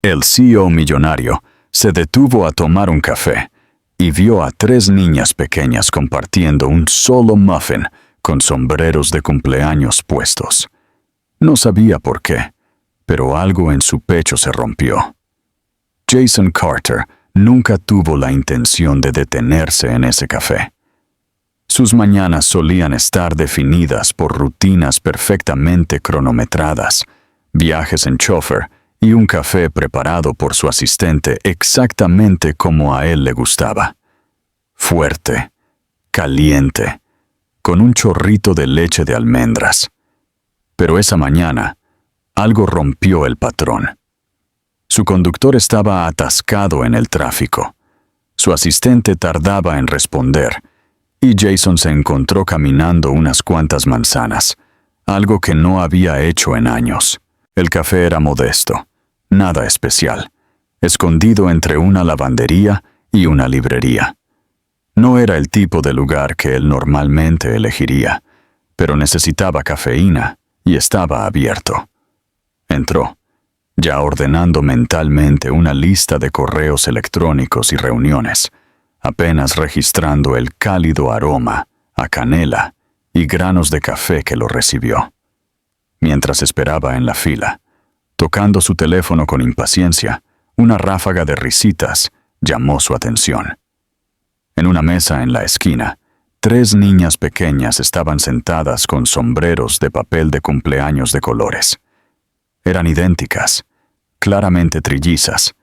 El CEO millonario se detuvo a tomar un café y vio a 3 niñas pequeñas compartiendo un solo muffin con sombreros de cumpleaños puestos. No sabía por qué, pero algo en su pecho se rompió. Jason Carter nunca tuvo la intención de detenerse en ese café. Sus mañanas solían estar definidas por rutinas perfectamente cronometradas, viajes en chofer y un café preparado por su asistente exactamente como a él le gustaba. Fuerte, caliente, con un chorrito de leche de almendras. Pero esa mañana, algo rompió el patrón. Su conductor estaba atascado en el tráfico. Su asistente tardaba en responder, y Jason se encontró caminando unas cuantas manzanas, algo que no había hecho en años. El café era modesto, nada especial, escondido entre una lavandería y una librería. No era el tipo de lugar que él normalmente elegiría, pero necesitaba cafeína y estaba abierto. Entró, ya ordenando mentalmente una lista de correos electrónicos y reuniones, apenas registrando el cálido aroma a canela y granos de café que lo recibió. Mientras esperaba en la fila, tocando su teléfono con impaciencia, una ráfaga de risitas llamó su atención. En una mesa en la esquina, 3 niñas pequeñas estaban sentadas con sombreros de papel de cumpleaños de colores. Eran idénticas, claramente trillizas,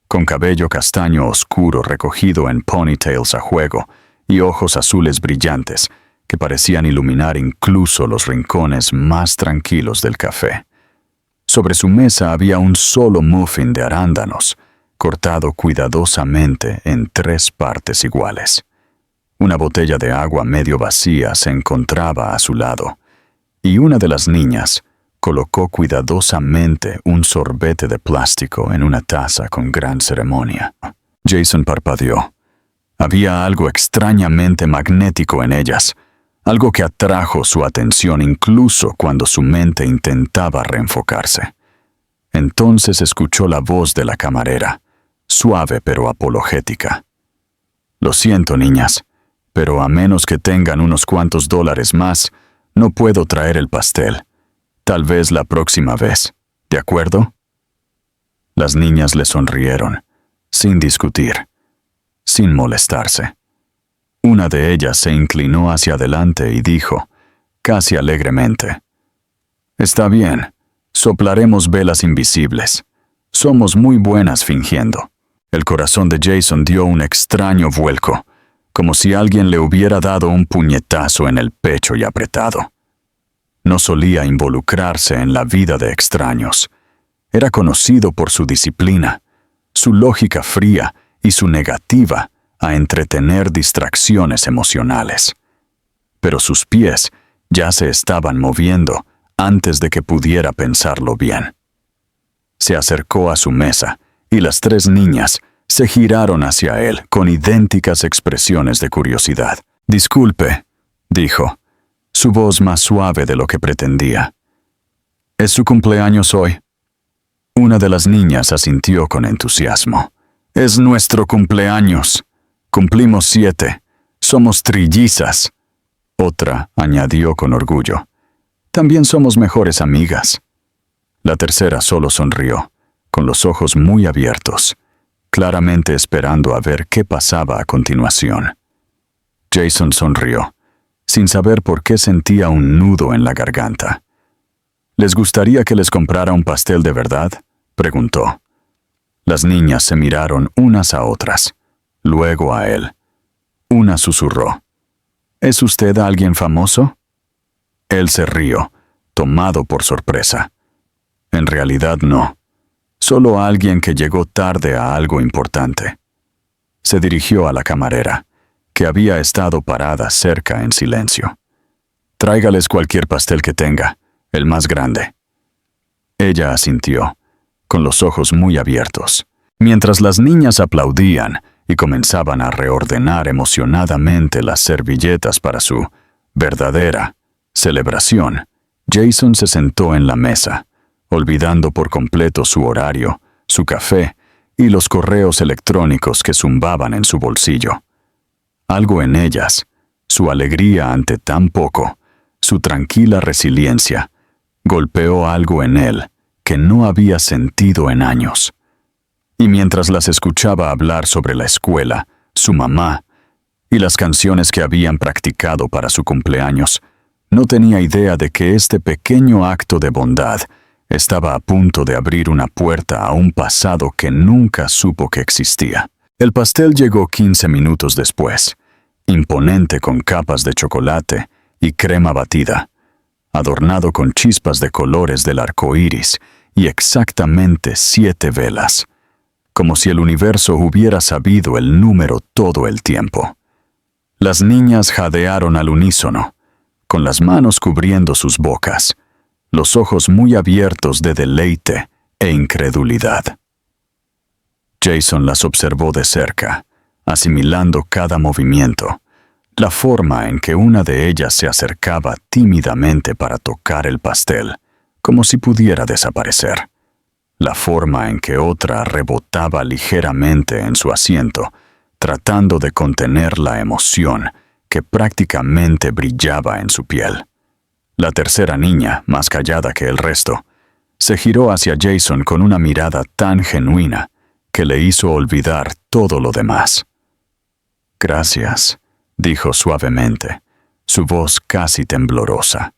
con cabello castaño oscuro recogido en ponytails a juego y ojos azules brillantes que parecían iluminar incluso los rincones más tranquilos del café. Sobre su mesa había un solo muffin de arándanos, cortado cuidadosamente en 3 partes iguales. Una botella de agua medio vacía se encontraba a su lado, y una de las niñas colocó cuidadosamente un sorbete de plástico en una taza con gran ceremonia. Jason parpadeó. Había algo extrañamente magnético en ellas, algo que atrajo su atención incluso cuando su mente intentaba reenfocarse. Entonces escuchó la voz de la camarera, suave pero apologética. «Lo siento, niñas, pero a menos que tengan unos cuantos dólares más, no puedo traer el pastel. Tal vez la próxima vez, ¿de acuerdo?» Las niñas le sonrieron, sin discutir, sin molestarse. Una de ellas se inclinó hacia adelante y dijo, casi alegremente, «Está bien, soplaremos velas invisibles. Somos muy buenas fingiendo». El corazón de Jason dio un extraño vuelco, como si alguien le hubiera dado un puñetazo en el pecho y apretado. No solía involucrarse en la vida de extraños. Era conocido por su disciplina, su lógica fría y su negativa a entretener distracciones emocionales. Pero sus pies ya se estaban moviendo antes de que pudiera pensarlo bien. Se acercó a su mesa y las 3 niñas se giraron hacia él con idénticas expresiones de curiosidad. «Disculpe», dijo, su voz más suave de lo que pretendía. «¿Es su cumpleaños hoy?» Una de las niñas asintió con entusiasmo. «Es nuestro cumpleaños. Cumplimos 7. Somos trillizas». Otra añadió con orgullo. «También somos mejores amigas». La tercera solo sonrió, con los ojos muy abiertos, claramente esperando a ver qué pasaba a continuación. Jason sonrió, sin saber por qué sentía un nudo en la garganta. «¿Les gustaría que les comprara un pastel de verdad?», preguntó. Las niñas se miraron unas a otras, luego a él. Una susurró, «¿Es usted alguien famoso?». Él se rió, tomado por sorpresa. «En realidad no. Solo alguien que llegó tarde a algo importante». Se dirigió a la camarera, que había estado parada cerca en silencio. «Tráigales cualquier pastel que tenga, el más grande». Ella asintió, con los ojos muy abiertos. Mientras las niñas aplaudían y comenzaban a reordenar emocionadamente las servilletas para su verdadera celebración, Jason se sentó en la mesa, olvidando por completo su horario, su café y los correos electrónicos que zumbaban en su bolsillo. Algo en ellas, su alegría ante tan poco, su tranquila resiliencia, golpeó algo en él que no había sentido en años. Y mientras las escuchaba hablar sobre la escuela, su mamá y las canciones que habían practicado para su cumpleaños, no tenía idea de que este pequeño acto de bondad estaba a punto de abrir una puerta a un pasado que nunca supo que existía. El pastel llegó 15 minutos después, imponente con capas de chocolate y crema batida, adornado con chispas de colores del arco iris y exactamente 7 velas, como si el universo hubiera sabido el número todo el tiempo. Las niñas jadearon al unísono, con las manos cubriendo sus bocas, los ojos muy abiertos de deleite e incredulidad. Jason las observó de cerca, asimilando cada movimiento, la forma en que una de ellas se acercaba tímidamente para tocar el pastel, como si pudiera desaparecer, la forma en que otra rebotaba ligeramente en su asiento, tratando de contener la emoción que prácticamente brillaba en su piel. La tercera niña, más callada que el resto, se giró hacia Jason con una mirada tan genuina que le hizo olvidar todo lo demás. «Gracias», dijo suavemente, su voz casi temblorosa.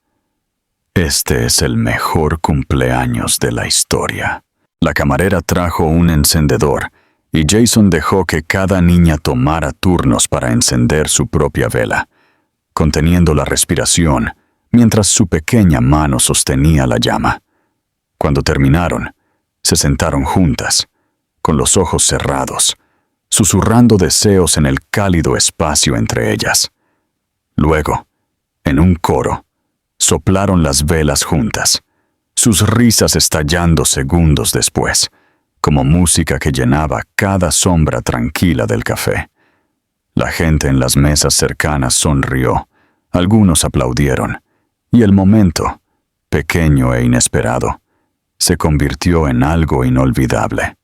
«Este es el mejor cumpleaños de la historia». La camarera trajo un encendedor y Jason dejó que cada niña tomara turnos para encender su propia vela, conteniendo la respiración mientras su pequeña mano sostenía la llama. Cuando terminaron, se sentaron juntas, con los ojos cerrados, susurrando deseos en el cálido espacio entre ellas. Luego, en un coro, soplaron las velas juntas, sus risas estallando segundos después, como música que llenaba cada sombra tranquila del café. La gente en las mesas cercanas sonrió, algunos aplaudieron, y el momento, pequeño e inesperado, se convirtió en algo inolvidable.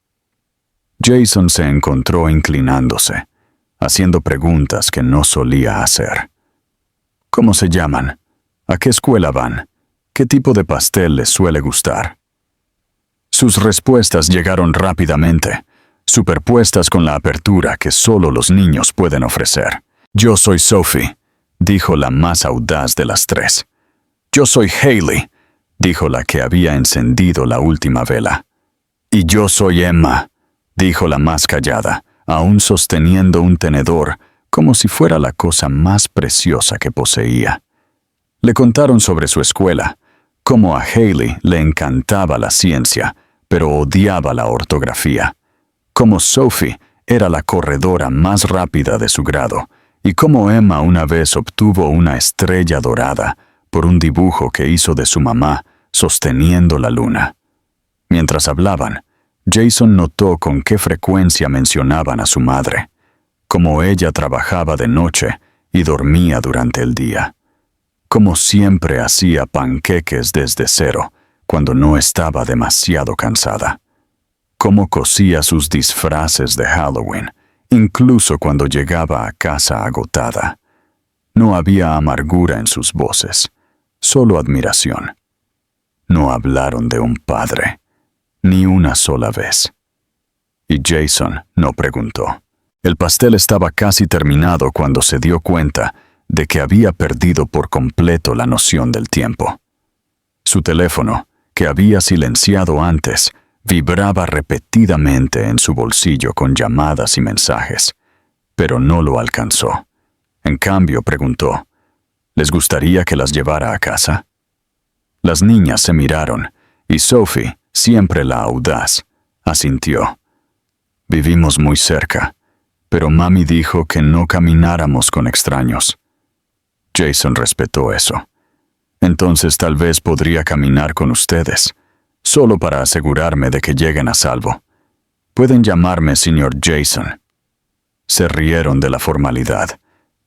Jason se encontró inclinándose, haciendo preguntas que no solía hacer. ¿Cómo se llaman? ¿A qué escuela van? ¿Qué tipo de pastel les suele gustar? Sus respuestas llegaron rápidamente, superpuestas con la apertura que solo los niños pueden ofrecer. «Yo soy Sophie», dijo la más audaz de las tres. «Yo soy Hailey», dijo la que había encendido la última vela. «Y yo soy Emma», dijo la más callada, aún sosteniendo un tenedor como si fuera la cosa más preciosa que poseía. Le contaron sobre su escuela, cómo a Hailey le encantaba la ciencia, pero odiaba la ortografía, cómo Sophie era la corredora más rápida de su grado, y cómo Emma una vez obtuvo una estrella dorada por un dibujo que hizo de su mamá sosteniendo la luna. Mientras hablaban, Jason notó con qué frecuencia mencionaban a su madre, cómo ella trabajaba de noche y dormía durante el día, cómo siempre hacía panqueques desde cero cuando no estaba demasiado cansada, cómo cosía sus disfraces de Halloween, incluso cuando llegaba a casa agotada. No había amargura en sus voces, solo admiración. No hablaron de un padre, ni una sola vez. Y Jason no preguntó. El pastel estaba casi terminado cuando se dio cuenta de que había perdido por completo la noción del tiempo. Su teléfono, que había silenciado antes, vibraba repetidamente en su bolsillo con llamadas y mensajes, pero no lo alcanzó. En cambio, preguntó, ¿les gustaría que las llevara a casa? Las niñas se miraron, y Sophie, siempre la audaz, asintió. Vivimos muy cerca, pero mami dijo que no camináramos con extraños. Jason respetó eso. Entonces tal vez podría caminar con ustedes, solo para asegurarme de que lleguen a salvo. Pueden llamarme señor Jason. Se rieron de la formalidad,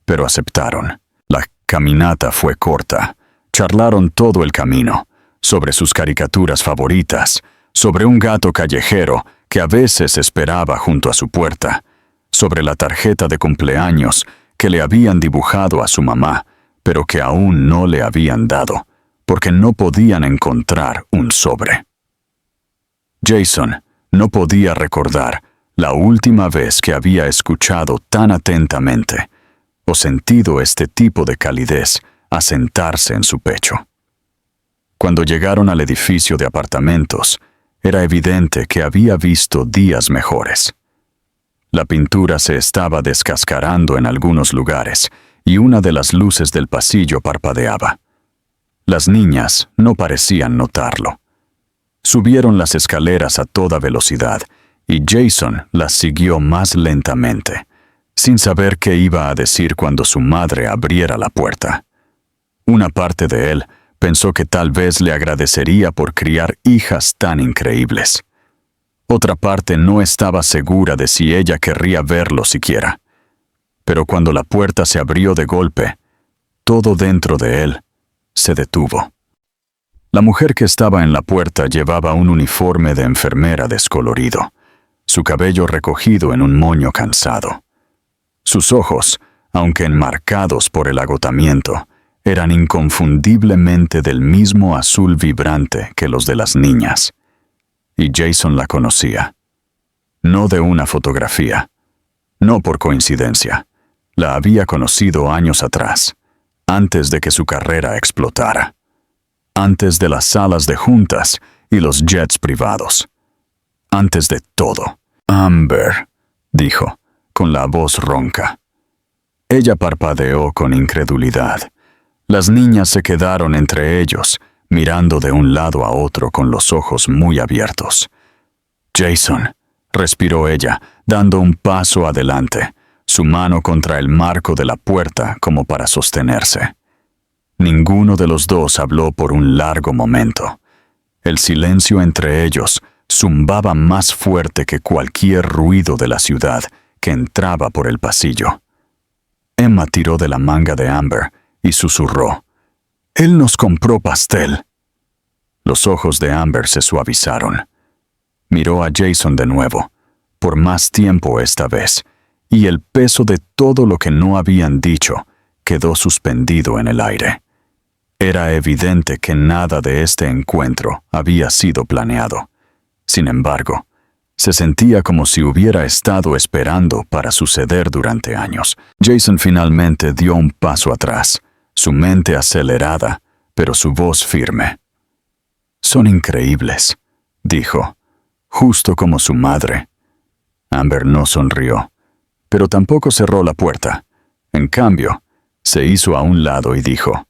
pero aceptaron. La caminata fue corta. Charlaron todo el camino, sobre sus caricaturas favoritas, sobre un gato callejero que a veces esperaba junto a su puerta, sobre la tarjeta de cumpleaños que le habían dibujado a su mamá, pero que aún no le habían dado, porque no podían encontrar un sobre. Jason no podía recordar la última vez que había escuchado tan atentamente o sentido este tipo de calidez asentarse en su pecho. Cuando llegaron al edificio de apartamentos, era evidente que había visto días mejores. La pintura se estaba descascarando en algunos lugares y una de las luces del pasillo parpadeaba. Las niñas no parecían notarlo. Subieron las escaleras a toda velocidad y Jason las siguió más lentamente, sin saber qué iba a decir cuando su madre abriera la puerta. Una parte de él pensó que tal vez le agradecería por criar hijas tan increíbles. Otra parte no estaba segura de si ella querría verlo siquiera. Pero cuando la puerta se abrió de golpe, todo dentro de él se detuvo. La mujer que estaba en la puerta llevaba un uniforme de enfermera descolorido, su cabello recogido en un moño cansado. Sus ojos, aunque enmarcados por el agotamiento, eran inconfundiblemente del mismo azul vibrante que los de las niñas. Y Jason la conocía. No de una fotografía, no por coincidencia. La había conocido años atrás, antes de que su carrera explotara, antes de las salas de juntas y los jets privados, antes de todo. Amber, dijo, con la voz ronca. Ella parpadeó con incredulidad. Las niñas se quedaron entre ellos, mirando de un lado a otro con los ojos muy abiertos. Jason, respiró ella, dando un paso adelante, su mano contra el marco de la puerta como para sostenerse. Ninguno de los dos habló por un largo momento. El silencio entre ellos zumbaba más fuerte que cualquier ruido de la ciudad que entraba por el pasillo. Emma tiró de la manga de Amber y susurró: «Él nos compró pastel». Los ojos de Amber se suavizaron. Miró a Jason de nuevo, por más tiempo esta vez, y el peso de todo lo que no habían dicho quedó suspendido en el aire. Era evidente que nada de este encuentro había sido planeado. Sin embargo, se sentía como si hubiera estado esperando para suceder durante años. Jason finalmente dio un paso atrás, su mente acelerada, pero su voz firme. «Son increíbles», dijo, justo como su madre. Amber no sonrió, pero tampoco cerró la puerta. En cambio, se hizo a un lado y dijo: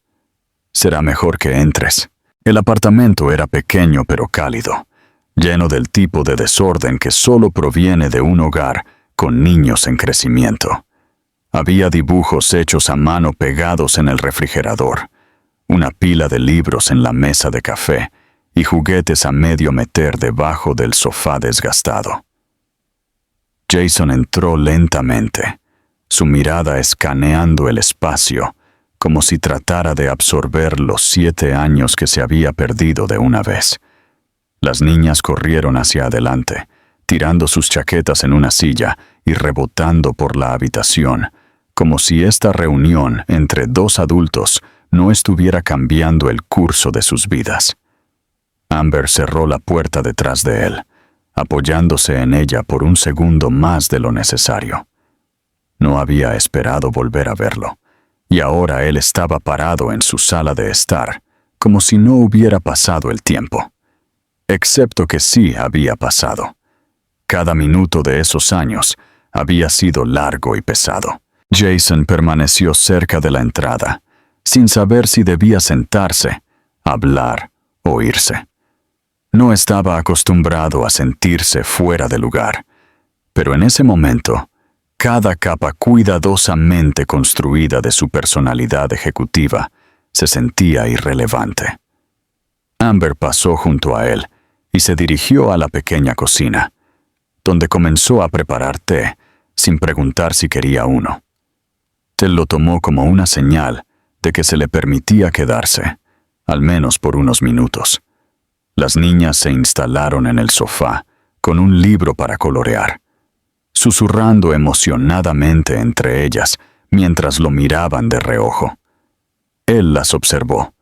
«Será mejor que entres». El apartamento era pequeño pero cálido, lleno del tipo de desorden que solo proviene de un hogar con niños en crecimiento. Había dibujos hechos a mano pegados en el refrigerador, una pila de libros en la mesa de café y juguetes a medio meter debajo del sofá desgastado. Jason entró lentamente, su mirada escaneando el espacio, como si tratara de absorber los 7 años que se había perdido de una vez. Las niñas corrieron hacia adelante, tirando sus chaquetas en una silla y rebotando por la habitación, como si esta reunión entre 2 adultos no estuviera cambiando el curso de sus vidas. Amber cerró la puerta detrás de él, apoyándose en ella por un segundo más de lo necesario. No había esperado volver a verlo, y ahora él estaba parado en su sala de estar, como si no hubiera pasado el tiempo. Excepto que sí había pasado. Cada minuto de esos años había sido largo y pesado. Jason permaneció cerca de la entrada, sin saber si debía sentarse, hablar o irse. No estaba acostumbrado a sentirse fuera de lugar, pero en ese momento, cada capa cuidadosamente construida de su personalidad ejecutiva se sentía irrelevante. Amber pasó junto a él y se dirigió a la pequeña cocina, donde comenzó a preparar té, sin preguntar si quería uno. Él lo tomó como una señal de que se le permitía quedarse, al menos por unos minutos. Las niñas se instalaron en el sofá, con un libro para colorear, susurrando emocionadamente entre ellas mientras lo miraban de reojo. Él las observó,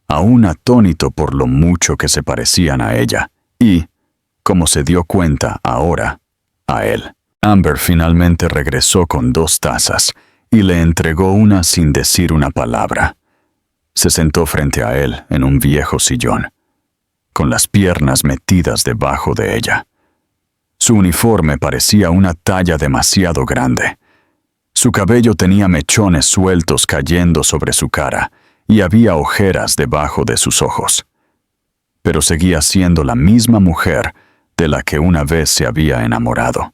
aún atónito por lo mucho que se parecían a ella, y, como se dio cuenta ahora, a él. Amber finalmente regresó con 2 tazas y le entregó una sin decir una palabra. Se sentó frente a él en un viejo sillón, con las piernas metidas debajo de ella. Su uniforme parecía una talla demasiado grande. Su cabello tenía mechones sueltos cayendo sobre su cara y había ojeras debajo de sus ojos. Pero seguía siendo la misma mujer de la que una vez se había enamorado.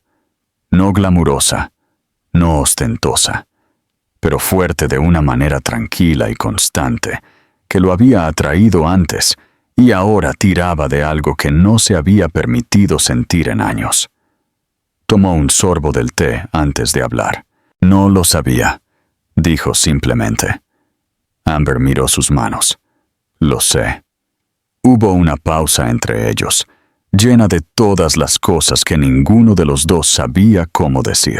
No glamurosa, no ostentosa, pero fuerte de una manera tranquila y constante, que lo había atraído antes y ahora tiraba de algo que no se había permitido sentir en años. Tomó un sorbo del té antes de hablar. No lo sabía, dijo simplemente. Amber miró sus manos. Lo sé. Hubo una pausa entre ellos, llena de todas las cosas que ninguno de los dos sabía cómo decir.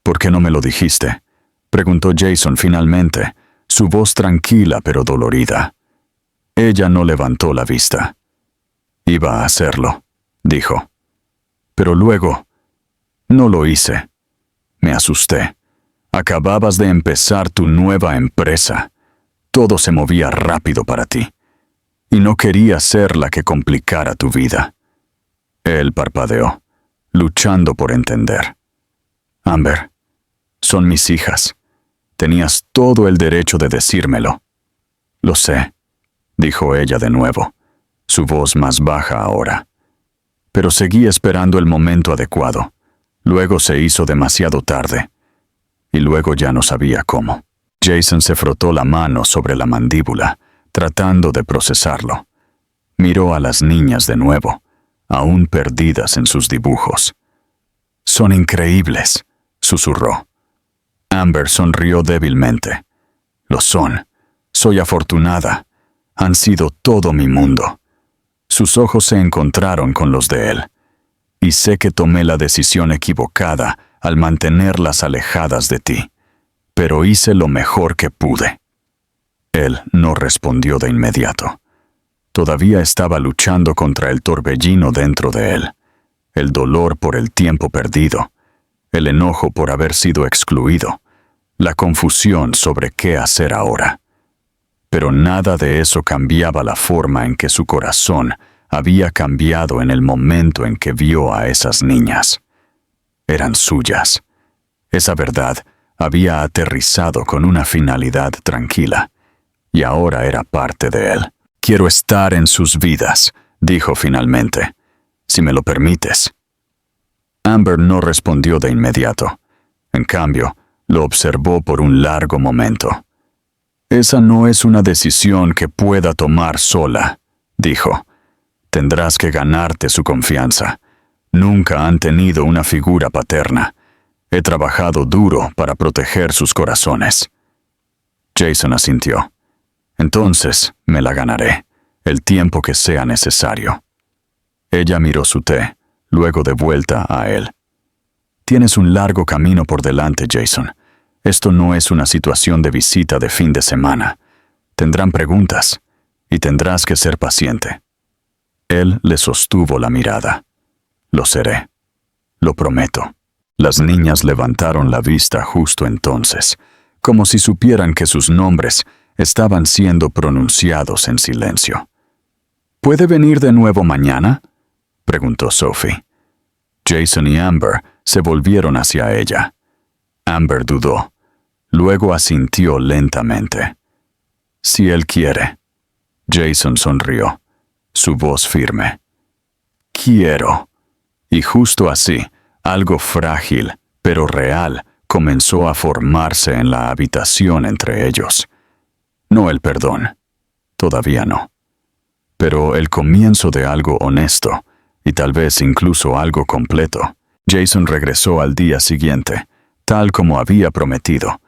¿Por qué no me lo dijiste?, preguntó Jason finalmente, su voz tranquila pero dolorida. Ella no levantó la vista. Iba a hacerlo, dijo. Pero luego, no lo hice. Me asusté. Acababas de empezar tu nueva empresa. Todo se movía rápido para ti. Y no quería ser la que complicara tu vida. Él parpadeó, luchando por entender. Amber, son mis hijas. Tenías todo el derecho de decírmelo. Lo sé, dijo ella de nuevo, su voz más baja ahora. Pero seguí esperando el momento adecuado. Luego se hizo demasiado tarde. Y luego ya no sabía cómo. Jason se frotó la mano sobre la mandíbula, tratando de procesarlo. Miró a las niñas de nuevo, aún perdidas en sus dibujos. Son increíbles, susurró. Amber sonrió débilmente. Lo son. Soy afortunada. Han sido todo mi mundo. Sus ojos se encontraron con los de él. Y sé que tomé la decisión equivocada al mantenerlas alejadas de ti, pero hice lo mejor que pude. Él no respondió de inmediato. Todavía estaba luchando contra el torbellino dentro de él, el dolor por el tiempo perdido, el enojo por haber sido excluido, la confusión sobre qué hacer ahora. Pero nada de eso cambiaba la forma en que su corazón había cambiado en el momento en que vio a esas niñas. Eran suyas. Esa verdad había aterrizado con una finalidad tranquila, y ahora era parte de él. Quiero estar en sus vidas, dijo finalmente, si me lo permites. Amber no respondió de inmediato. En cambio, lo observó por un largo momento. Esa no es una decisión que pueda tomar sola, dijo. Tendrás que ganarte su confianza. Nunca han tenido una figura paterna. He trabajado duro para proteger sus corazones. Jason asintió. Entonces me la ganaré, el tiempo que sea necesario. Ella miró su té, luego de vuelta a él. Tienes un largo camino por delante, Jason. Esto no es una situación de visita de fin de semana. Tendrán preguntas, y tendrás que ser paciente. Él le sostuvo la mirada. Lo seré. Lo prometo. Las niñas levantaron la vista justo entonces, como si supieran que sus nombres estaban siendo pronunciados en silencio. ¿Puede venir de nuevo mañana?, preguntó Sophie. Jason y Amber se volvieron hacia ella. Amber dudó. Luego asintió lentamente. Si él quiere. Jason sonrió, su voz firme. Quiero. Y justo así, algo frágil, pero real, comenzó a formarse en la habitación entre ellos. No el perdón. Todavía no. Pero el comienzo de algo honesto, y tal vez incluso algo completo. Jason regresó al día siguiente, tal como había prometido,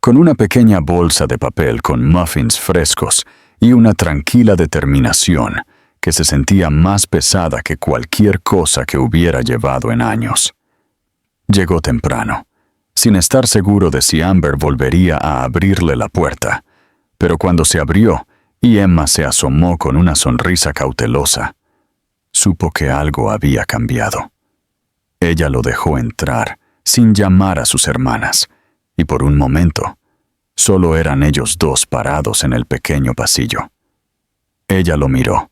con una pequeña bolsa de papel con muffins frescos y una tranquila determinación que se sentía más pesada que cualquier cosa que hubiera llevado en años. Llegó temprano, sin estar seguro de si Amber volvería a abrirle la puerta, pero cuando se abrió y Emma se asomó con una sonrisa cautelosa, supo que algo había cambiado. Ella lo dejó entrar sin llamar a sus hermanas, y por un momento, solo eran ellos dos parados en el pequeño pasillo. Ella lo miró,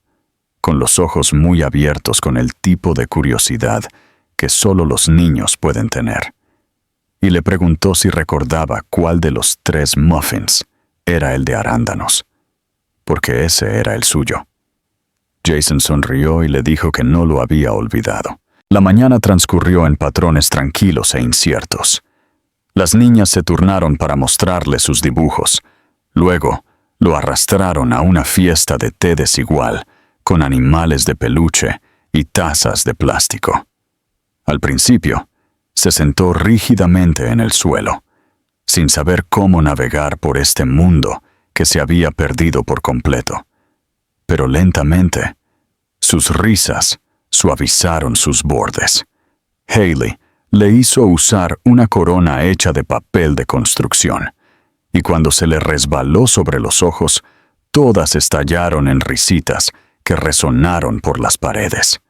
con los ojos muy abiertos con el tipo de curiosidad que solo los niños pueden tener, y le preguntó si recordaba cuál de los 3 muffins era el de arándanos, porque ese era el suyo. Jason sonrió y le dijo que no lo había olvidado. La mañana transcurrió en patrones tranquilos e inciertos. Las niñas se turnaron para mostrarle sus dibujos. Luego, lo arrastraron a una fiesta de té desigual, con animales de peluche y tazas de plástico. Al principio, se sentó rígidamente en el suelo, sin saber cómo navegar por este mundo que se había perdido por completo. Pero lentamente, sus risas suavizaron sus bordes. Hailey le hizo usar una corona hecha de papel de construcción, y cuando se le resbaló sobre los ojos, todas estallaron en risitas que resonaron por las paredes.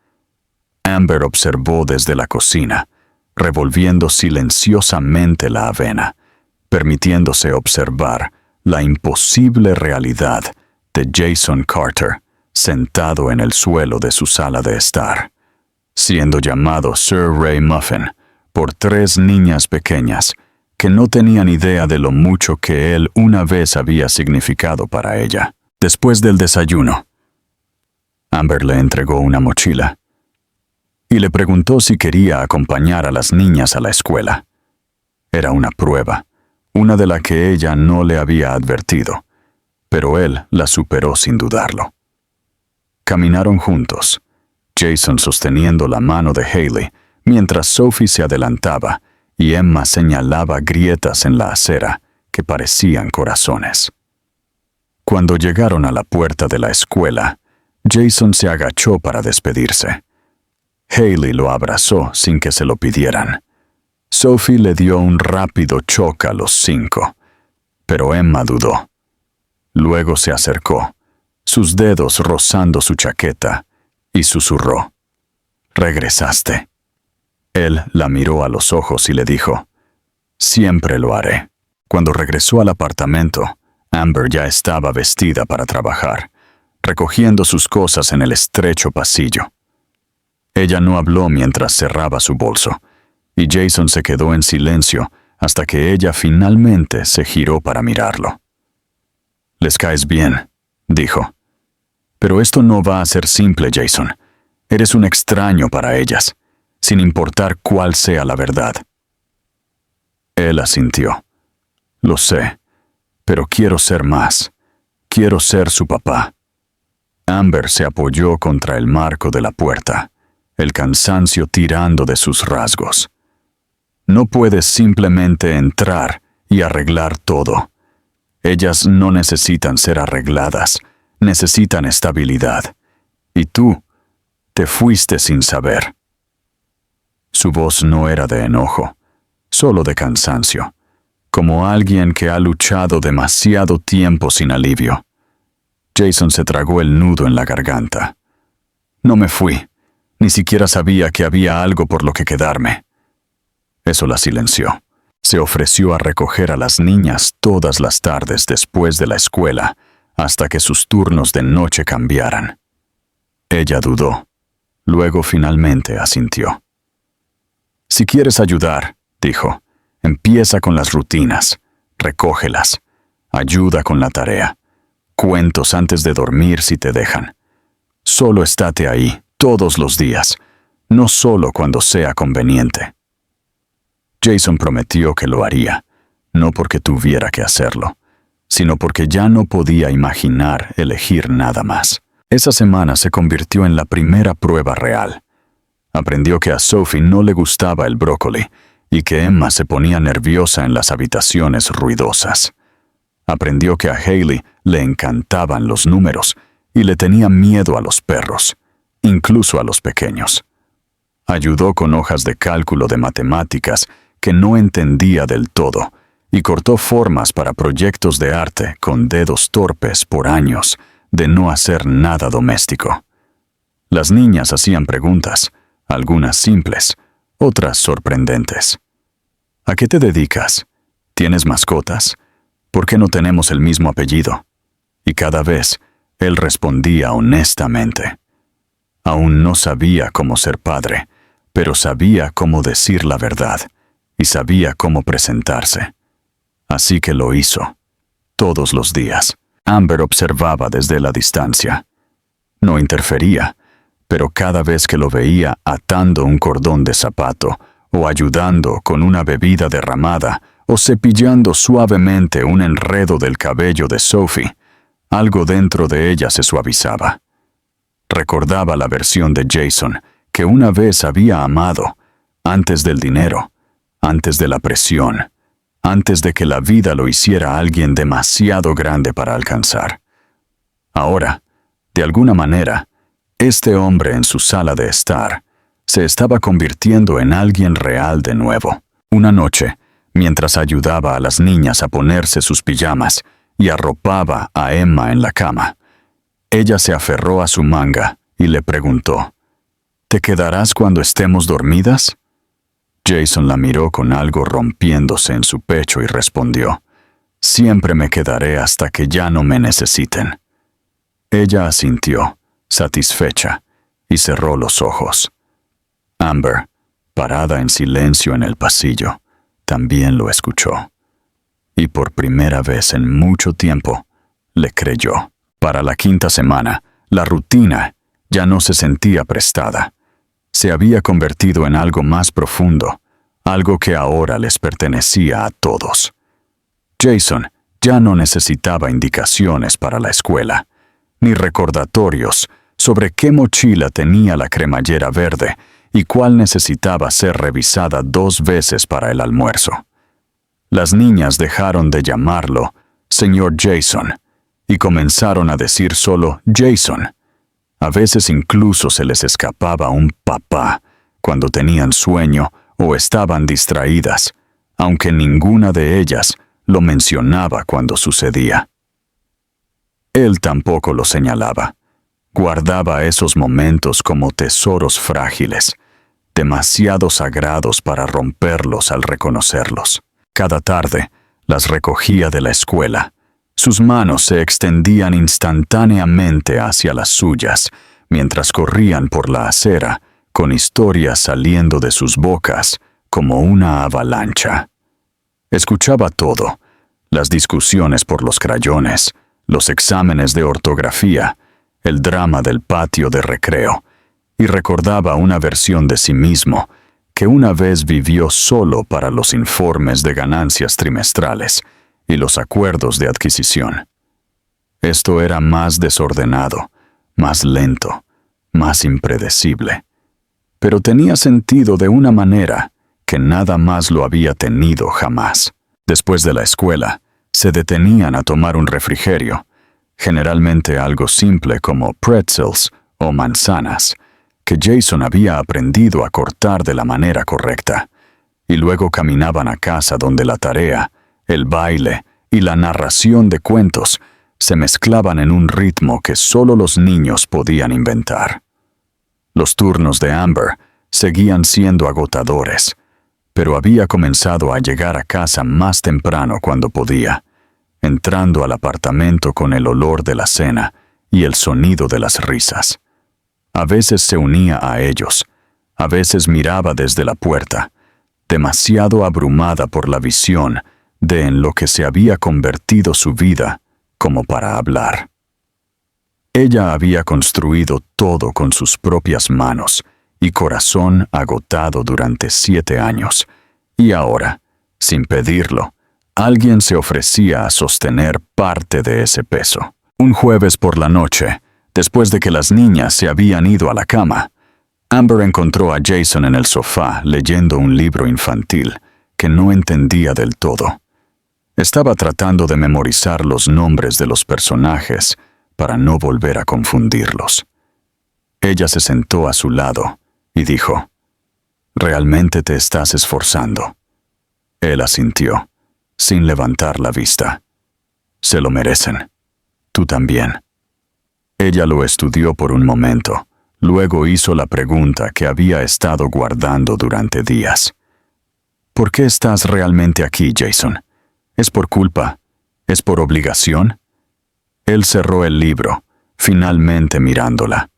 Amber observó desde la cocina, revolviendo silenciosamente la avena, permitiéndose observar la imposible realidad de Jason Carter sentado en el suelo de su sala de estar, siendo llamado Sir Ray Muffin por 3 niñas pequeñas que no tenían idea de lo mucho que él una vez había significado para ella. Después del desayuno, Amber le entregó una mochila y le preguntó si quería acompañar a las niñas a la escuela. Era una prueba, una de la que ella no le había advertido, pero él la superó sin dudarlo. Caminaron juntos, Jason sosteniendo la mano de Hailey, mientras Sophie se adelantaba y Emma señalaba grietas en la acera que parecían corazones. Cuando llegaron a la puerta de la escuela, Jason se agachó para despedirse. Hailey lo abrazó sin que se lo pidieran. Sophie le dio un rápido choque a los 5, pero Emma dudó. Luego se acercó, sus dedos rozando su chaqueta, y susurró: «¿Regresaste?» Él la miró a los ojos y le dijo: «Siempre lo haré». Cuando regresó al apartamento, Amber ya estaba vestida para trabajar, recogiendo sus cosas en el estrecho pasillo. Ella no habló mientras cerraba su bolso, y Jason se quedó en silencio hasta que ella finalmente se giró para mirarlo. «Les caes bien», dijo. «Pero esto no va a ser simple, Jason. Eres un extraño para ellas, sin importar cuál sea la verdad». Él asintió. «Lo sé, pero quiero ser más. Quiero ser su papá». Amber se apoyó contra el marco de la puerta, el cansancio tirando de sus rasgos. «No puedes simplemente entrar y arreglar todo. Ellas no necesitan ser arregladas, necesitan estabilidad. Y tú te fuiste sin saber». Su voz no era de enojo, solo de cansancio, como alguien que ha luchado demasiado tiempo sin alivio. Jason se tragó el nudo en la garganta. «No me fui. Ni siquiera sabía que había algo por lo que quedarme». Eso la silenció. Se ofreció a recoger a las niñas todas las tardes después de la escuela, hasta que sus turnos de noche cambiaran. Ella dudó. Luego finalmente asintió. «Si quieres ayudar», dijo, «empieza con las rutinas, recógelas, ayuda con la tarea, cuentos antes de dormir si te dejan. Solo estate ahí, todos los días, no solo cuando sea conveniente». Jason prometió que lo haría, no porque tuviera que hacerlo, sino porque ya no podía imaginar elegir nada más. Esa semana se convirtió en la primera prueba real. Aprendió que a Sophie no le gustaba el brócoli y que Emma se ponía nerviosa en las habitaciones ruidosas. Aprendió que a Hailey le encantaban los números y le tenía miedo a los perros, incluso a los pequeños. Ayudó con hojas de cálculo de matemáticas que no entendía del todo y cortó formas para proyectos de arte con dedos torpes por años de no hacer nada doméstico. Las niñas hacían preguntas, algunas simples, otras sorprendentes. ¿A qué te dedicas? ¿Tienes mascotas? ¿Por qué no tenemos el mismo apellido? Y cada vez él respondía honestamente. Aún no sabía cómo ser padre, pero sabía cómo decir la verdad y sabía cómo presentarse. Así que lo hizo, todos los días. Amber observaba desde la distancia. No interfería, pero cada vez que lo veía atando un cordón de zapato o ayudando con una bebida derramada o cepillando suavemente un enredo del cabello de Sophie, algo dentro de ella se suavizaba. Recordaba la versión de Jason que una vez había amado, antes del dinero, antes de la presión, antes de que la vida lo hiciera alguien demasiado grande para alcanzar. Ahora, de alguna manera, este hombre en su sala de estar se estaba convirtiendo en alguien real de nuevo. Una noche, mientras ayudaba a las niñas a ponerse sus pijamas y arropaba a Emma en la cama, ella se aferró a su manga y le preguntó, ¿te quedarás cuando estemos dormidas? Jason la miró con algo rompiéndose en su pecho y respondió, siempre me quedaré hasta que ya no me necesiten. Ella asintió, satisfecha, y cerró los ojos. Amber, parada en silencio en el pasillo, también lo escuchó. Y por primera vez en mucho tiempo, le creyó. Para la quinta semana, la rutina ya no se sentía prestada. Se había convertido en algo más profundo, algo que ahora les pertenecía a todos. Jason ya no necesitaba indicaciones para la escuela, ni recordatorios sobre qué mochila tenía la cremallera verde y cuál necesitaba ser revisada 2 veces para el almuerzo. Las niñas dejaron de llamarlo Señor Jason y comenzaron a decir solo Jason. A veces incluso se les escapaba un papá cuando tenían sueño o estaban distraídas, aunque ninguna de ellas lo mencionaba cuando sucedía. Él tampoco lo señalaba. Guardaba esos momentos como tesoros frágiles, demasiado sagrados para romperlos al reconocerlos. Cada tarde las recogía de la escuela. Sus manos se extendían instantáneamente hacia las suyas, mientras corrían por la acera, con historias saliendo de sus bocas como una avalancha. Escuchaba todo, las discusiones por los crayones, los exámenes de ortografía, el drama del patio de recreo, y recordaba una versión de sí mismo que una vez vivió solo para los informes de ganancias trimestrales y los acuerdos de adquisición. Esto era más desordenado, más lento, más impredecible, pero tenía sentido de una manera que nada más lo había tenido jamás. Después de la escuela, se detenían a tomar un refrigerio, generalmente algo simple como pretzels o manzanas, que Jason había aprendido a cortar de la manera correcta, y luego caminaban a casa donde la tarea, el baile y la narración de cuentos se mezclaban en un ritmo que solo los niños podían inventar. Los turnos de Amber seguían siendo agotadores, pero había comenzado a llegar a casa más temprano cuando podía, entrando al apartamento con el olor de la cena y el sonido de las risas. A veces se unía a ellos, a veces miraba desde la puerta, demasiado abrumada por la visión de en lo que se había convertido su vida como para hablar. Ella había construido todo con sus propias manos y corazón agotado durante 7 años, y ahora, sin pedirlo, alguien se ofrecía a sostener parte de ese peso. Un jueves por la noche, después de que las niñas se habían ido a la cama, Amber encontró a Jason en el sofá leyendo un libro infantil que no entendía del todo. Estaba tratando de memorizar los nombres de los personajes para no volver a confundirlos. Ella se sentó a su lado y dijo, «¿Realmente te estás esforzando?» Él asintió, sin levantar la vista. «Se lo merecen. Tú también». Ella lo estudió por un momento. Luego hizo la pregunta que había estado guardando durante días. «¿Por qué estás realmente aquí, Jason? ¿Es por culpa? ¿Es por obligación?» Él cerró el libro, finalmente mirándola.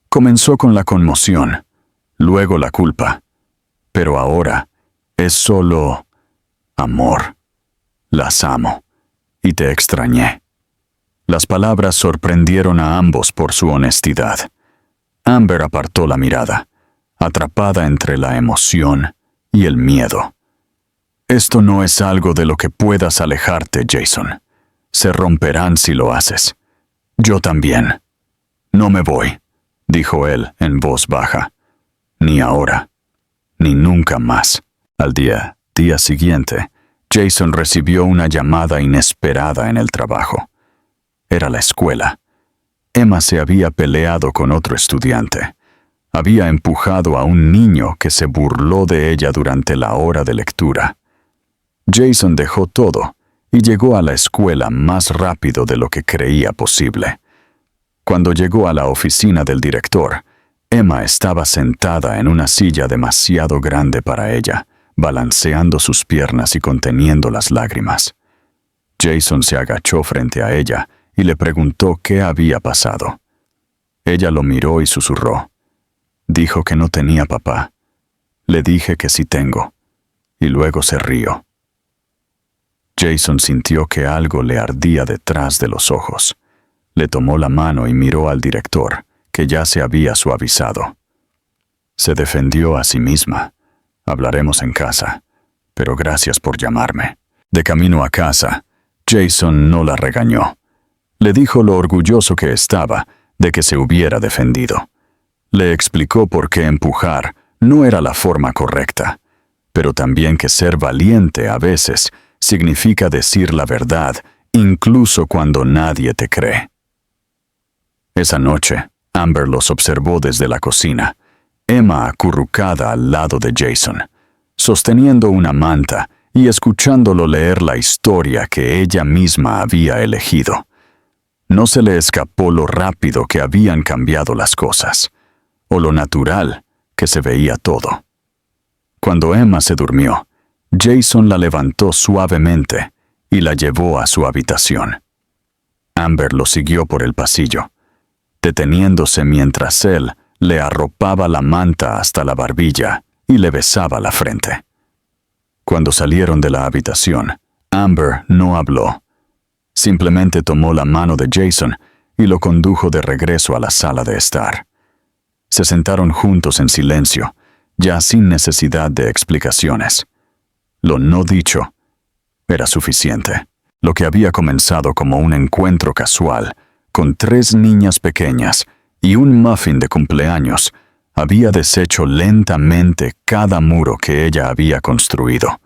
Comenzó con la conmoción, luego la culpa. Pero ahora es solo amor. Las amo y te extrañé. Las palabras sorprendieron a ambos por su honestidad. Amber apartó la mirada, atrapada entre la emoción y el miedo. «Esto no es algo de lo que puedas alejarte, Jason. Se romperán si lo haces. Yo también. No me voy», dijo él en voz baja. «Ni ahora, ni nunca más». Al día siguiente, Jason recibió una llamada inesperada en el trabajo. Era la escuela. Emma se había peleado con otro estudiante. Había empujado a un niño que se burló de ella durante la hora de lectura. Jason dejó todo y llegó a la escuela más rápido de lo que creía posible. Cuando llegó a la oficina del director, Emma estaba sentada en una silla demasiado grande para ella, balanceando sus piernas y conteniendo las lágrimas. Jason se agachó frente a ella y le preguntó qué había pasado. Ella lo miró y susurró. «Dijo que no tenía papá. Le dije que sí tengo». Y luego se rió. Jason sintió que algo le ardía detrás de los ojos. Le tomó la mano y miró al director, que ya se había suavizado. Se defendió a sí misma. «Hablaremos en casa, pero gracias por llamarme». De camino a casa, Jason no la regañó. Le dijo lo orgulloso que estaba de que se hubiera defendido. Le explicó por qué empujar no era la forma correcta, pero también que ser valiente a veces significa decir la verdad, incluso cuando nadie te cree. Esa noche, Amber los observó desde la cocina, Emma acurrucada al lado de Jason, sosteniendo una manta y escuchándolo leer la historia que ella misma había elegido. No se le escapó lo rápido que habían cambiado las cosas, o lo natural que se veía todo. Cuando Emma se durmió, Jason la levantó suavemente y la llevó a su habitación. Amber lo siguió por el pasillo, deteniéndose mientras él le arropaba la manta hasta la barbilla y le besaba la frente. Cuando salieron de la habitación, Amber no habló. Simplemente tomó la mano de Jason y lo condujo de regreso a la sala de estar. Se sentaron juntos en silencio, ya sin necesidad de explicaciones. Lo no dicho era suficiente. Lo que había comenzado como un encuentro casual, con 3 niñas pequeñas y un muffin de cumpleaños, había deshecho lentamente cada muro que ella había construido.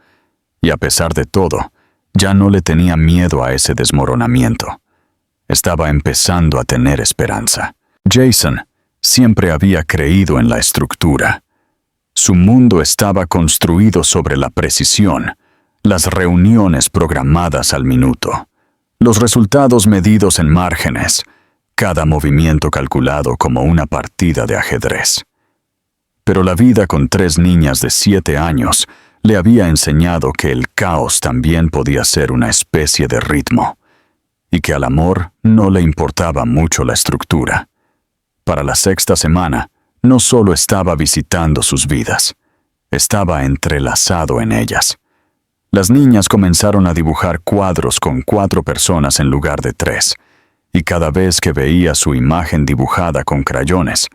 Y a pesar de todo, ya no le tenía miedo a ese desmoronamiento. Estaba empezando a tener esperanza. Jason siempre había creído en la estructura. Su mundo estaba construido sobre la precisión, las reuniones programadas al minuto, los resultados medidos en márgenes, cada movimiento calculado como una partida de ajedrez. Pero la vida con 3 niñas de 7 años le había enseñado que el caos también podía ser una especie de ritmo, y que al amor no le importaba mucho la estructura. Para la 6ª semana, no solo estaba visitando sus vidas, estaba entrelazado en ellas. Las niñas comenzaron a dibujar cuadros con 4 personas en lugar de 3, y cada vez que veía su imagen dibujada con crayones,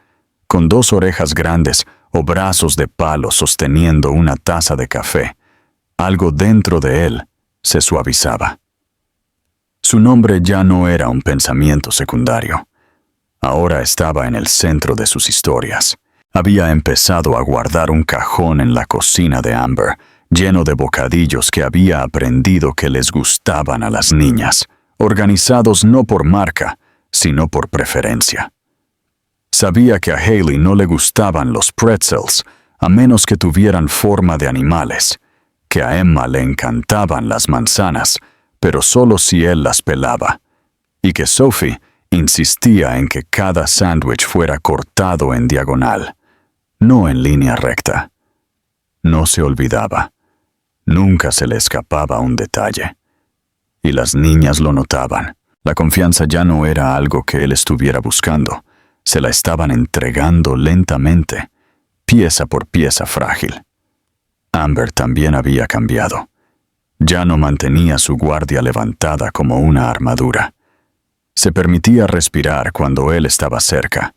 con 2 orejas grandes o brazos de palo sosteniendo una taza de café, algo dentro de él se suavizaba. Su nombre ya no era un pensamiento secundario. Ahora estaba en el centro de sus historias. Había empezado a guardar un cajón en la cocina de Amber lleno de bocadillos que había aprendido que les gustaban a las niñas, organizados no por marca, sino por preferencia. Sabía que a Hailey no le gustaban los pretzels, a menos que tuvieran forma de animales, que a Emma le encantaban las manzanas, pero solo si él las pelaba, y que Sophie insistía en que cada sándwich fuera cortado en diagonal, no en línea recta. No se olvidaba. Nunca se le escapaba un detalle. Y las niñas lo notaban. La confianza ya no era algo que él estuviera buscando. Se la estaban entregando lentamente, pieza por pieza frágil. Amber también había cambiado. Ya no mantenía su guardia levantada como una armadura. Se permitía respirar cuando él estaba cerca.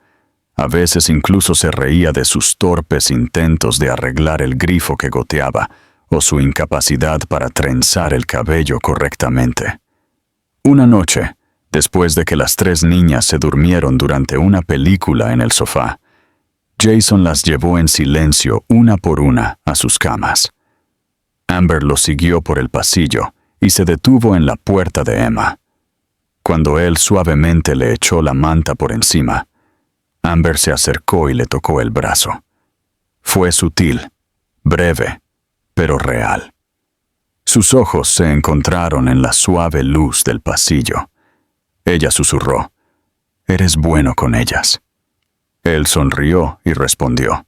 A veces incluso se reía de sus torpes intentos de arreglar el grifo que goteaba o su incapacidad para trenzar el cabello correctamente. Una noche, después de que las 3 niñas se durmieron durante una película en el sofá, Jason las llevó en silencio una por una a sus camas. Amber lo siguió por el pasillo y se detuvo en la puerta de Emma. Cuando él suavemente le echó la manta por encima, Amber se acercó y le tocó el brazo. Fue sutil, breve, pero real. Sus ojos se encontraron en la suave luz del pasillo. Ella susurró, «Eres bueno con ellas». Él sonrió y respondió,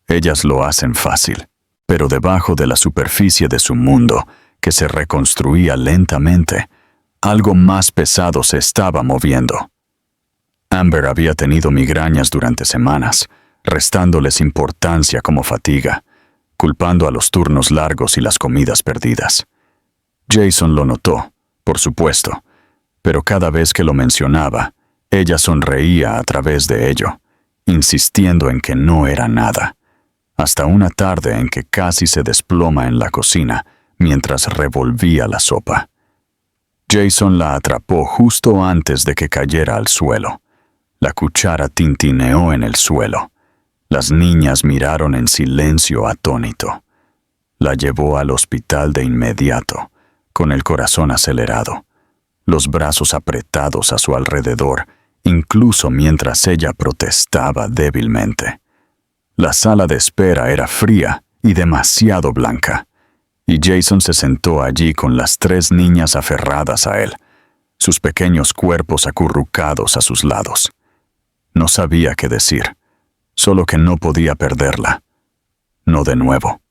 «Ellas lo hacen fácil». Pero debajo de la superficie de su mundo, que se reconstruía lentamente, algo más pesado se estaba moviendo. Amber había tenido migrañas durante semanas, restándoles importancia como fatiga, culpando a los turnos largos y las comidas perdidas. Jason lo notó, por supuesto, pero cada vez que lo mencionaba, ella sonreía a través de ello, insistiendo en que no era nada, hasta una tarde en que casi se desploma en la cocina mientras revolvía la sopa. Jason la atrapó justo antes de que cayera al suelo. La cuchara tintineó en el suelo. Las niñas miraron en silencio atónito. La llevó al hospital de inmediato, con el corazón acelerado, los brazos apretados a su alrededor, incluso mientras ella protestaba débilmente. La sala de espera era fría y demasiado blanca, y Jason se sentó allí con las 3 niñas aferradas a él, sus pequeños cuerpos acurrucados a sus lados. No sabía qué decir, solo que no podía perderla. No de nuevo.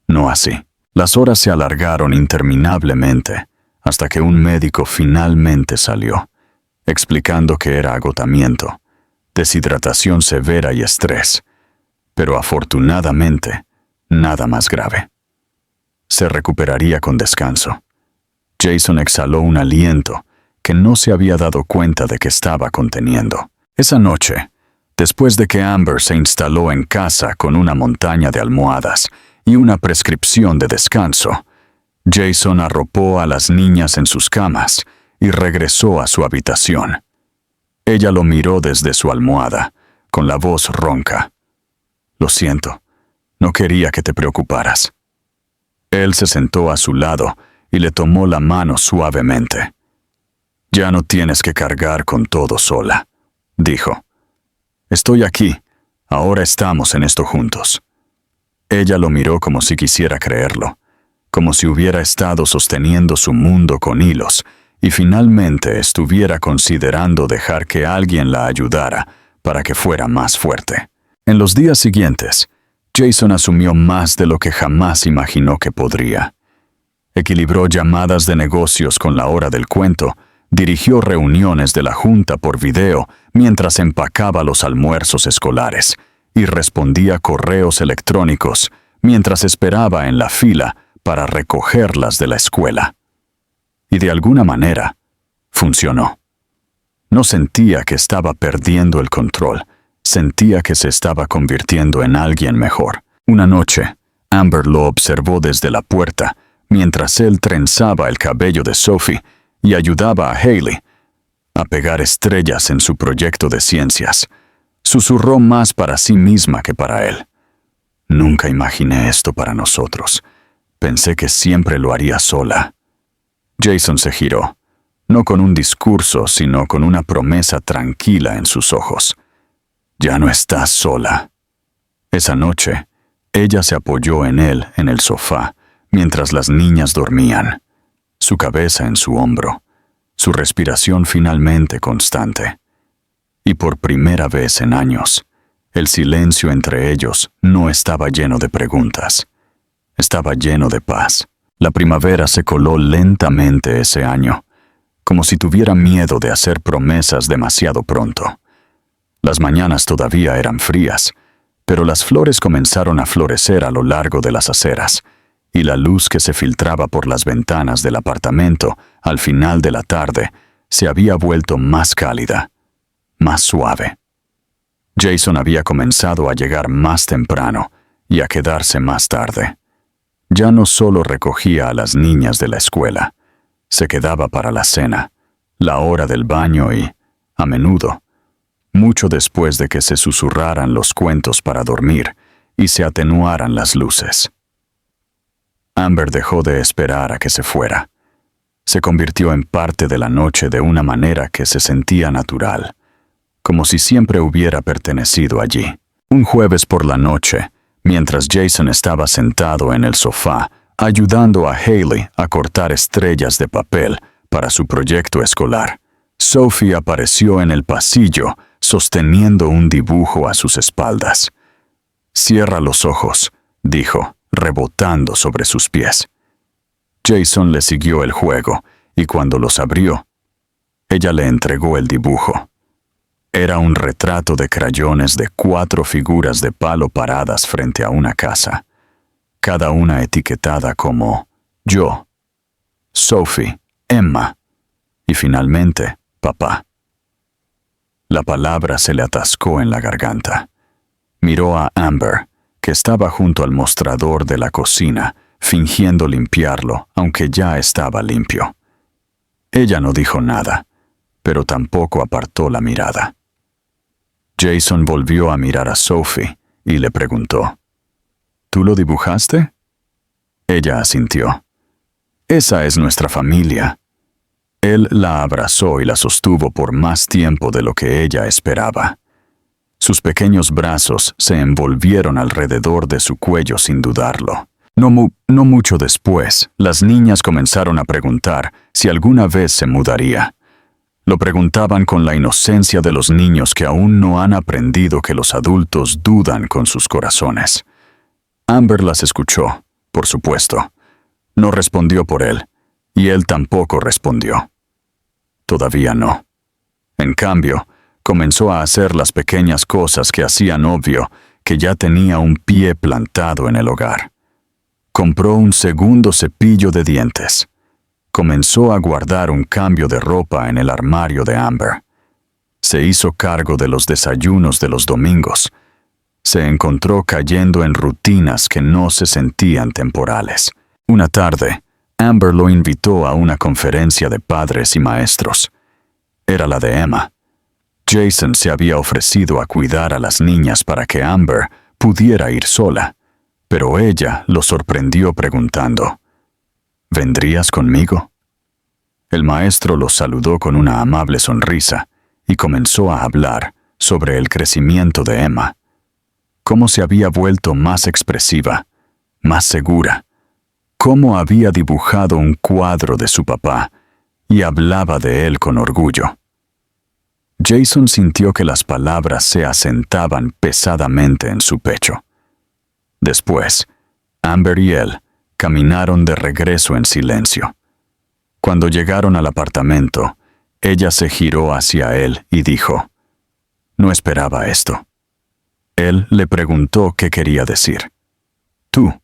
No así. Las horas se alargaron interminablemente hasta que un médico finalmente salió, explicando que era agotamiento, deshidratación severa y estrés, pero afortunadamente nada más grave. Se recuperaría con descanso. Jason exhaló un aliento que no se había dado cuenta de que estaba conteniendo. Esa noche, después de que Amber se instaló en casa con una montaña de almohadas y una prescripción de descanso, Jason arropó a las niñas en sus camas y regresó a su habitación. Ella lo miró desde su almohada, con la voz ronca. «Lo siento, no quería que te preocuparas». Él se sentó a su lado y le tomó la mano suavemente. «Ya no tienes que cargar con todo sola», dijo. «Estoy aquí, ahora estamos en esto juntos». Ella lo miró como si quisiera creerlo, como si hubiera estado sosteniendo su mundo con hilos y finalmente estuviera considerando dejar que alguien la ayudara para que fuera más fuerte. En los días siguientes, Jason asumió más de lo que jamás imaginó que podría. Equilibró llamadas de negocios con la hora del cuento, dirigió reuniones de la junta por video mientras empacaba los almuerzos escolares y respondía correos electrónicos mientras esperaba en la fila para recogerlas de la escuela. Y de alguna manera, funcionó. No sentía que estaba perdiendo el control, sentía que se estaba convirtiendo en alguien mejor. Una noche, Amber lo observó desde la puerta mientras él trenzaba el cabello de Sophie y ayudaba a Hailey a pegar estrellas en su proyecto de ciencias. Susurró más para sí misma que para él. «Nunca imaginé esto para nosotros. Pensé que siempre lo haría sola. Jason se giró, no con un discurso, sino con una promesa tranquila en sus ojos. Ya no estás sola. Esa noche, ella se apoyó en él en el sofá, mientras las niñas dormían, su cabeza en su hombro, su respiración finalmente constante. Y por primera vez en años, el silencio entre ellos no estaba lleno de preguntas. Estaba lleno de paz. La primavera se coló lentamente ese año, como si tuviera miedo de hacer promesas demasiado pronto. Las mañanas todavía eran frías, pero las flores comenzaron a florecer a lo largo de las aceras, y la luz que se filtraba por las ventanas del apartamento al final de la tarde se había vuelto más cálida, más suave. Jason había comenzado a llegar más temprano y a quedarse más tarde. Ya no solo recogía a las niñas de la escuela, se quedaba para la cena, la hora del baño y, a menudo, mucho después de que se susurraran los cuentos para dormir y se atenuaran las luces. Amber dejó de esperar a que se fuera. Se convirtió en parte de la noche de una manera que se sentía natural, como si siempre hubiera pertenecido allí. Un jueves por la noche, mientras Jason estaba sentado en el sofá, ayudando a Hailey a cortar estrellas de papel para su proyecto escolar, Sophie apareció en el pasillo sosteniendo un dibujo a sus espaldas. «Cierra los ojos», dijo, rebotando sobre sus pies. Jason le siguió el juego, y cuando los abrió, ella le entregó el dibujo. Era un retrato de crayones de 4 figuras de palo paradas frente a una casa, cada una etiquetada como yo, Sophie, Emma y finalmente papá. La palabra se le atascó en la garganta. Miró a Amber, que estaba junto al mostrador de la cocina, fingiendo limpiarlo, aunque ya estaba limpio. Ella no dijo nada, pero tampoco apartó la mirada. Jason volvió a mirar a Sophie y le preguntó, «¿Tú lo dibujaste?» Ella asintió. «Esa es nuestra familia». Él la abrazó y la sostuvo por más tiempo de lo que ella esperaba. Sus pequeños brazos se envolvieron alrededor de su cuello sin dudarlo. No mucho después, las niñas comenzaron a preguntar si alguna vez se mudaría. Lo preguntaban con la inocencia de los niños que aún no han aprendido que los adultos dudan con sus corazones. Amber las escuchó, por supuesto. No respondió por él, y él tampoco respondió. Todavía no. En cambio, comenzó a hacer las pequeñas cosas que hacían obvio que ya tenía un pie plantado en el hogar. Compró un segundo cepillo de dientes. Comenzó a guardar un cambio de ropa en el armario de Amber. Se hizo cargo de los desayunos de los domingos. Se encontró cayendo en rutinas que no se sentían temporales. Una tarde, Amber lo invitó a una conferencia de padres y maestros. Era la de Emma. Jason se había ofrecido a cuidar a las niñas para que Amber pudiera ir sola, pero ella lo sorprendió preguntando, «¿Vendrías conmigo?» El maestro los saludó con una amable sonrisa y comenzó a hablar sobre el crecimiento de Emma, cómo se había vuelto más expresiva, más segura, cómo había dibujado un cuadro de su papá y hablaba de él con orgullo. Jason sintió que las palabras se asentaban pesadamente en su pecho. Después, Amber y él caminaron de regreso en silencio. Cuando llegaron al apartamento, ella se giró hacia él y dijo, «No esperaba esto». Él le preguntó qué quería decir. «Tú».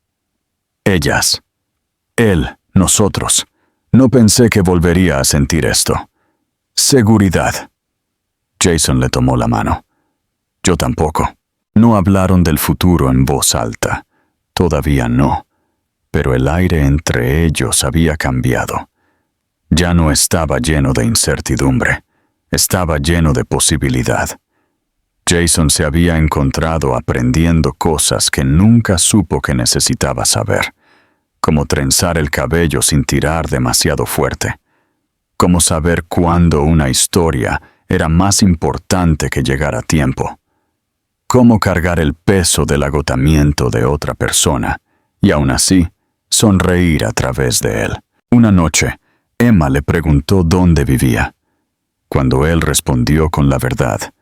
«Ellas». «Él», «nosotros». No pensé que volvería a sentir esto. «Seguridad». Jason le tomó la mano. «Yo tampoco». No hablaron del futuro en voz alta. Todavía no. Pero el aire entre ellos había cambiado. Ya no estaba lleno de incertidumbre. Estaba lleno de posibilidad. Jason se había encontrado aprendiendo cosas que nunca supo que necesitaba saber. como trenzar el cabello sin tirar demasiado fuerte, como saber cuándo una historia era más importante que llegar a tiempo, cómo cargar el peso del agotamiento de otra persona y aún así sonreír a través de él. Una noche, Emma le preguntó dónde vivía. Cuando él respondió con la verdad,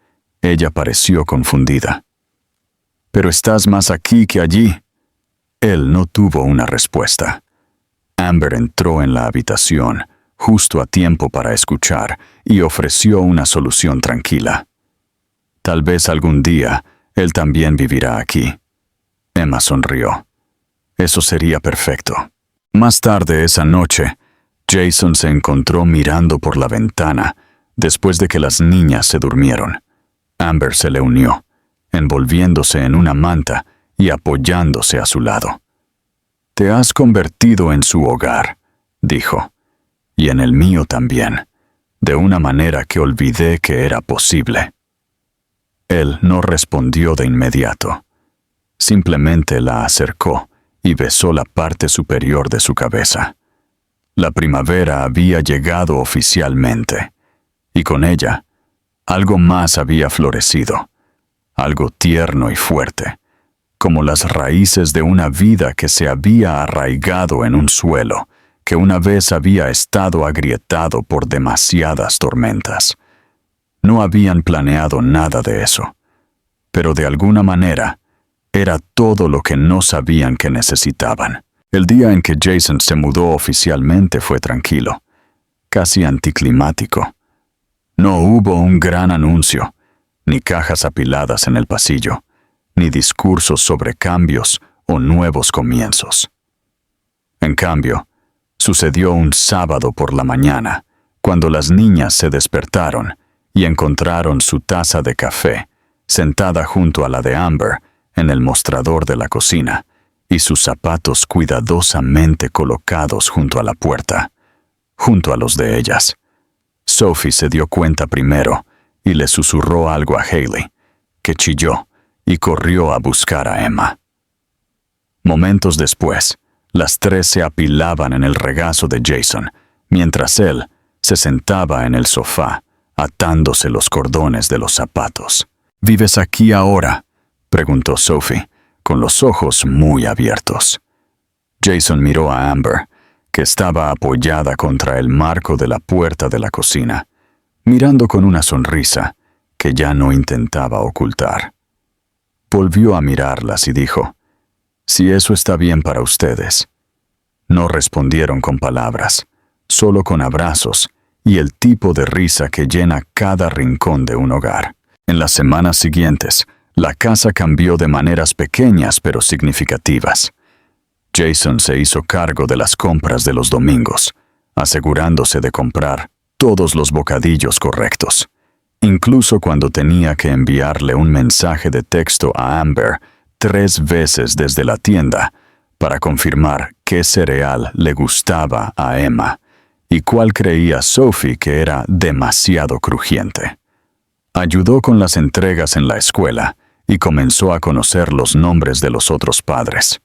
ella pareció confundida. «¿Pero estás más aquí que allí?» Él no tuvo una respuesta. Amber entró en la habitación justo a tiempo para escuchar y ofreció una solución tranquila. «Tal vez algún día él también vivirá aquí». Emma sonrió. «Eso sería perfecto». Más tarde esa noche, Jason se encontró mirando por la ventana después de que las niñas se durmieron. Amber se le unió, envolviéndose en una manta y apoyándose a su lado. «Te has convertido en su hogar», dijo, «y en el mío también, de una manera que olvidé que era posible». Él no respondió de inmediato. Simplemente la acercó y besó la parte superior de su cabeza. La primavera había llegado oficialmente, y con ella, algo más había florecido, algo tierno y fuerte, como las raíces de una vida que se había arraigado en un suelo que una vez había estado agrietado por demasiadas tormentas. No habían planeado nada de eso, pero de alguna manera era todo lo que no sabían que necesitaban. El día en que Jason se mudó oficialmente fue tranquilo, casi anticlimático. No hubo un gran anuncio, ni cajas apiladas en el pasillo, ni discursos sobre cambios o nuevos comienzos. En cambio, sucedió un sábado por la mañana, cuando las niñas se despertaron y encontraron su taza de café sentada junto a la de Amber en el mostrador de la cocina y sus zapatos cuidadosamente colocados junto a la puerta, junto a los de ellas. Sophie se dio cuenta primero y le susurró algo a Hailey, que chilló y corrió a buscar a Emma. Momentos después, las tres se apilaban en el regazo de Jason, mientras él se sentaba en el sofá, atándose los cordones de los zapatos. «¿Vives aquí ahora?», preguntó Sophie, con los ojos muy abiertos. Jason miró a Amber, que estaba apoyada contra el marco de la puerta de la cocina, mirando con una sonrisa que ya no intentaba ocultar. Volvió a mirarlas y dijo, «Si eso está bien para ustedes». No respondieron con palabras, solo con abrazos y el tipo de risa que llena cada rincón de un hogar. En las semanas siguientes, la casa cambió de maneras pequeñas pero significativas. Jason se hizo cargo de las compras de los domingos, asegurándose de comprar todos los bocadillos correctos. Incluso cuando tenía que enviarle un mensaje de texto a Amber 3 veces desde la tienda para confirmar qué cereal le gustaba a Emma y cuál creía Sophie que era demasiado crujiente. Ayudó con las entregas en la escuela y comenzó a conocer los nombres de los otros padres.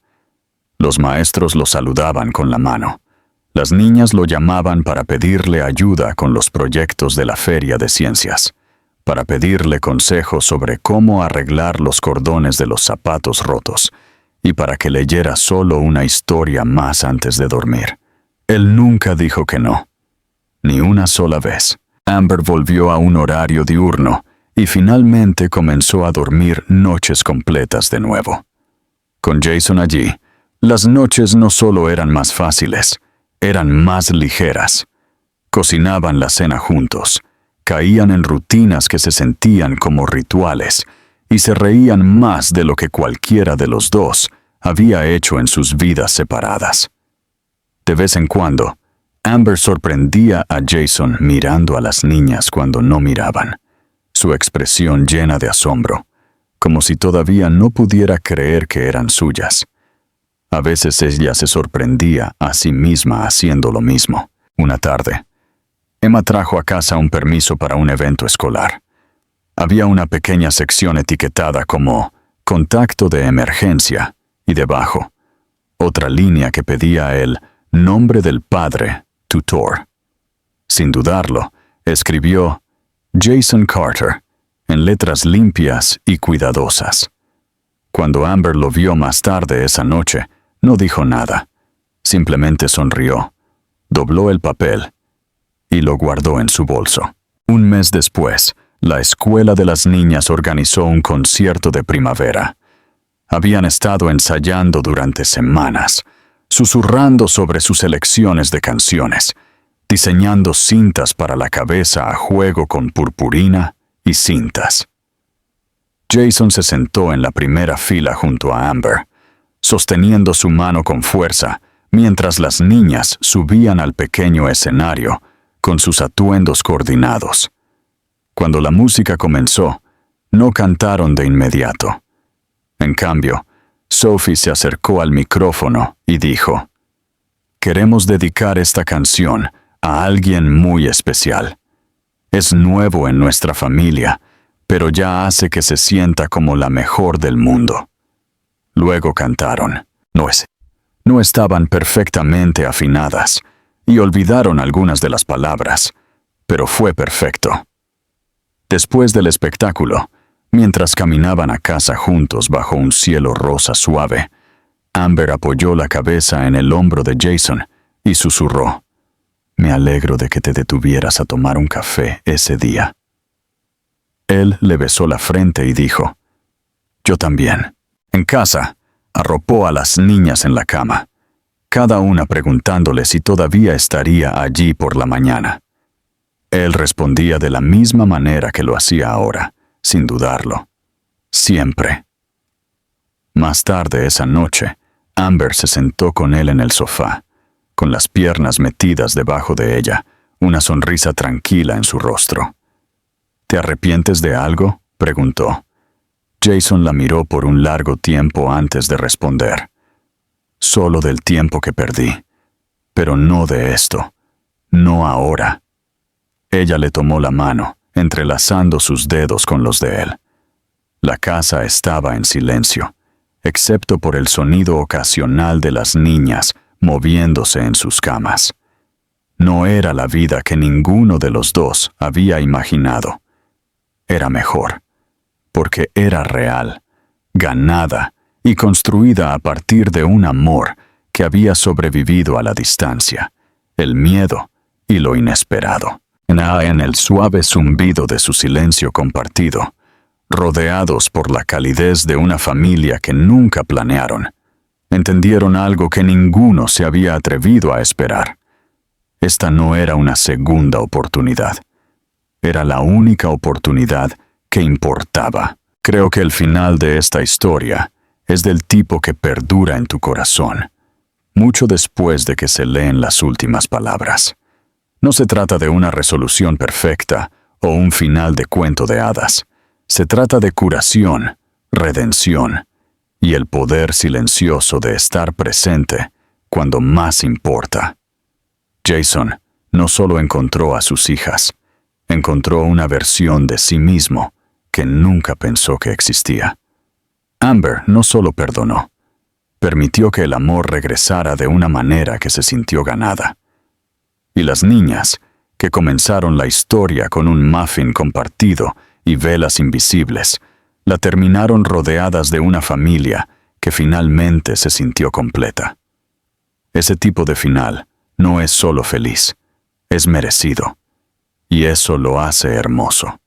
Los maestros lo saludaban con la mano. Las niñas lo llamaban para pedirle ayuda con los proyectos de la Feria de Ciencias, para pedirle consejos sobre cómo arreglar los cordones de los zapatos rotos y para que leyera solo una historia más antes de dormir. Él nunca dijo que no, ni una sola vez. Amber volvió a un horario diurno y finalmente comenzó a dormir noches completas de nuevo. Con Jason allí, las noches no solo eran más fáciles, eran más ligeras. Cocinaban la cena juntos, caían en rutinas que se sentían como rituales y se reían más de lo que cualquiera de los dos había hecho en sus vidas separadas. De vez en cuando, Amber sorprendía a Jason mirando a las niñas cuando no miraban, su expresión llena de asombro, como si todavía no pudiera creer que eran suyas. A veces ella se sorprendía a sí misma haciendo lo mismo. Una tarde, Emma trajo a casa un permiso para un evento escolar. Había una pequeña sección etiquetada como «Contacto de emergencia» y debajo, Otra línea que pedía el nombre del padre, tutor. Sin dudarlo, escribió Jason Carter en letras limpias y cuidadosas. Cuando Amber lo vio más tarde esa noche, no dijo nada. Simplemente sonrió, dobló el papel y lo guardó en su bolso. Un mes después, la escuela de las niñas organizó un concierto de primavera. Habían estado ensayando durante semanas, susurrando sobre sus selecciones de canciones, diseñando cintas para la cabeza a juego con purpurina y cintas. Jason se sentó en la primera fila junto a Amber, sosteniendo su mano con fuerza, mientras las niñas subían al pequeño escenario con sus atuendos coordinados. Cuando la música comenzó, no cantaron de inmediato. En cambio, Sophie se acercó al micrófono y dijo: «Queremos dedicar esta canción a alguien muy especial. Es nuevo en nuestra familia, pero ya hace que se sienta como la mejor del mundo». Luego cantaron. No estaban perfectamente afinadas y olvidaron algunas de las palabras, pero fue perfecto. Después del espectáculo, mientras caminaban a casa juntos bajo un cielo rosa suave, Amber apoyó la cabeza en el hombro de Jason y susurró: «Me alegro de que te detuvieras a tomar un café ese día». Él le besó la frente y dijo: «Yo también». En casa, arropó a las niñas en la cama, cada una preguntándole si todavía estaría allí por la mañana. Él respondía de la misma manera que lo hacía ahora, sin dudarlo. Siempre. Más tarde esa noche, Amber se sentó con él en el sofá, con las piernas metidas debajo de ella, una sonrisa tranquila en su rostro. «¿Te arrepientes de algo?», preguntó. Jason la miró por un largo tiempo antes de responder. «Solo del tiempo que perdí, pero no de esto, no ahora». Ella le tomó la mano, entrelazando sus dedos con los de él. La casa estaba en silencio, excepto por el sonido ocasional de las niñas moviéndose en sus camas. No era la vida que ninguno de los dos había imaginado. Era mejor, porque era real, ganada y construida a partir de un amor que había sobrevivido a la distancia, el miedo y lo inesperado. En el suave zumbido de su silencio compartido, rodeados por la calidez de una familia que nunca planearon, entendieron algo que ninguno se había atrevido a esperar. Esta no era una segunda oportunidad. Era la única oportunidad que importaba. Creo que el final de esta historia es del tipo que perdura en tu corazón, mucho después de que se leen las últimas palabras. No se trata de una resolución perfecta o un final de cuento de hadas. Se trata de curación, redención y el poder silencioso de estar presente cuando más importa. Jason no solo encontró a sus hijas, encontró una versión de sí mismo que nunca pensó que existía. Amber no solo perdonó, permitió que el amor regresara de una manera que se sintió ganada. Y las niñas, que comenzaron la historia con un muffin compartido y velas invisibles, la terminaron rodeadas de una familia que finalmente se sintió completa. Ese tipo de final no es solo feliz, es merecido, y eso lo hace hermoso.